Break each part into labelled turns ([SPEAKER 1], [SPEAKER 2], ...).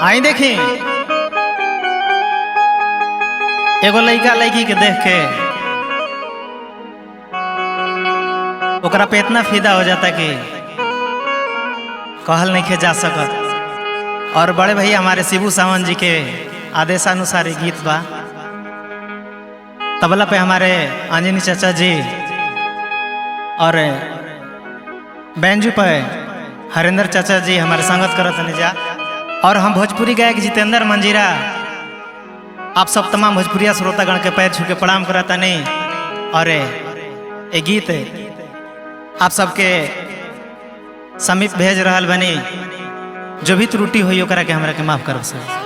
[SPEAKER 1] आई देखी एगो लड़का लड़की के देख के ओकरा पे इतना फिदा हो जाता कि कहल नहीं जा सकत। और बड़े भैया हमारे शिबू सावंत जी के आदेशानुसार गीत बा। तबला पे हमारे अंजनी चाचा जी और बैंजू पे हरिंदर चाचा जी हमारे संगत करत नहीं जा। और हम भोजपुरी गायक जितेंद्र मंजीरा आप सब तमाम भोजपुरिया श्रोतागण के पैर छू के प्रणाम कराता नहीं। और ये गीत आप सबके समीप भेज रहा बनी। जो भी त्रुटि हुई ओकरा के हमरा के माफ करो सर।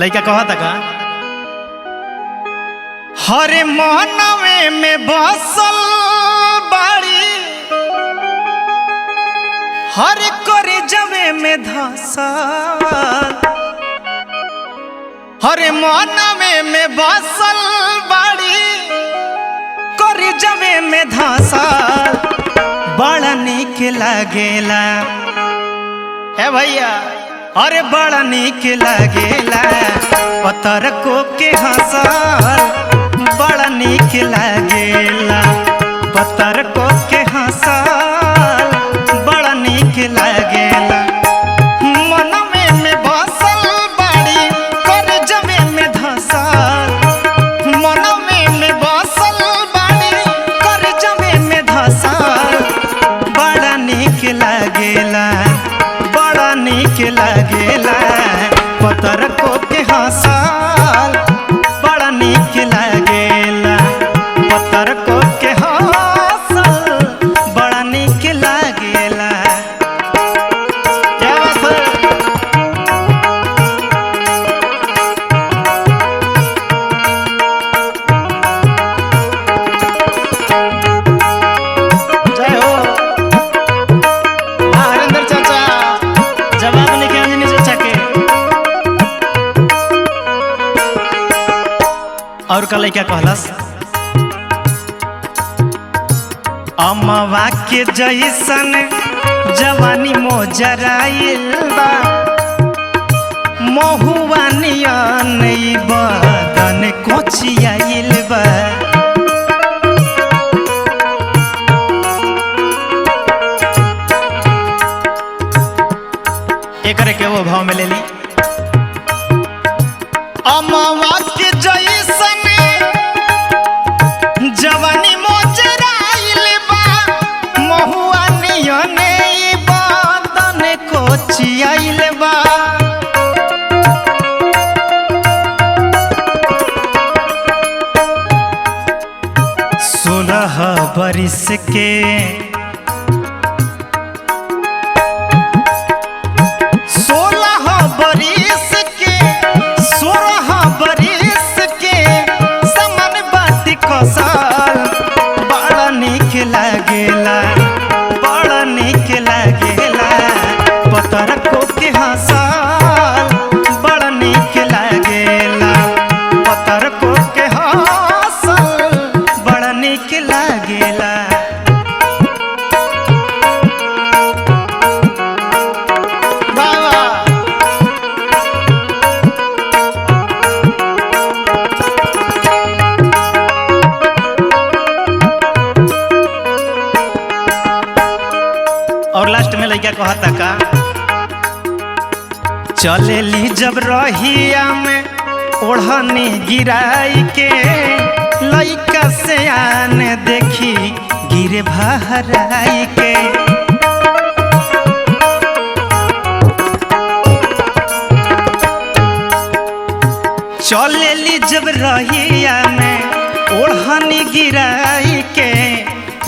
[SPEAKER 1] लड़का कहा था का हरे मोहनवे में बसल बाड़ी हर करे जवे में धसल। हरे मोहनवे में बसल बाड़ी करे जवे में धसल। बड़ा निक लागेला है भैया। अरे बड़ा निक लागेला पत्थर को के हंसल। बड़ा निक लागेला पत्थर को के हंसल। बड़ा निक लागेला मनवे में बसल बाड़ी कर जमे में धसल। मनवे में बसल बाड़ी कर जमे में धसल। बड़ा निक लागेला बड़ा निक लागेला पत्थर को के हंसल। बड़ा निक लागेला पत्थर को के हंसल। बड़ा निक लागेला। क्या बात है? जय हो हरिंदर चाचा जवाब नहीं के अंजनी चाचा के। और कल क्या कहलस अमवा के जैसन जवानी मोजराइल बा। महुआ नियन बदन कोचियाइल बा। एकरे के वो भाव में ले ली अमवा के जैसन जवानी मोजराइल बा। महुआ नियन बदन कोचियाइल बा। सोलह बरिस के 16 बरिस के 16 बरिस के समन बाती कसल। बड़ा निक लागेला बड़ा निक लागेला पत्थर को के हंसल। बड़ा निक लागेला पत्थर को के हंसल। बड़ा निक लागेला। और लास्ट में लड़का कहता का चलेली जब रहिया में ओढ़नी गिराई के। लड़का से आने देखी गिरे भराई के। चलेली जब रहिया में ओढ़नी गिराई के।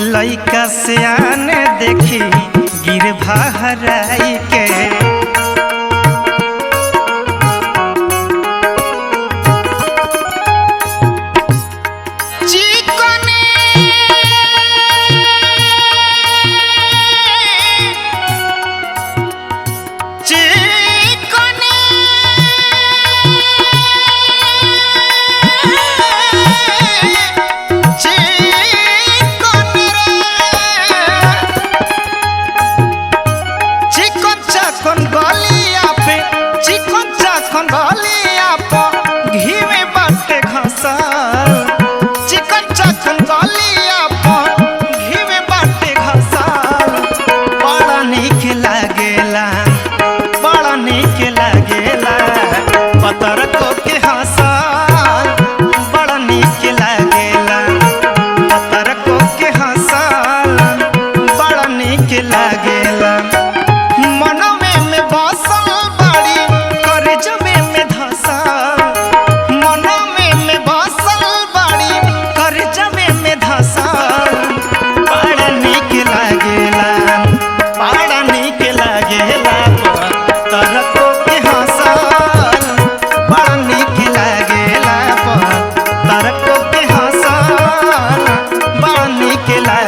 [SPEAKER 1] लड़का से आने देखी धराई के के ला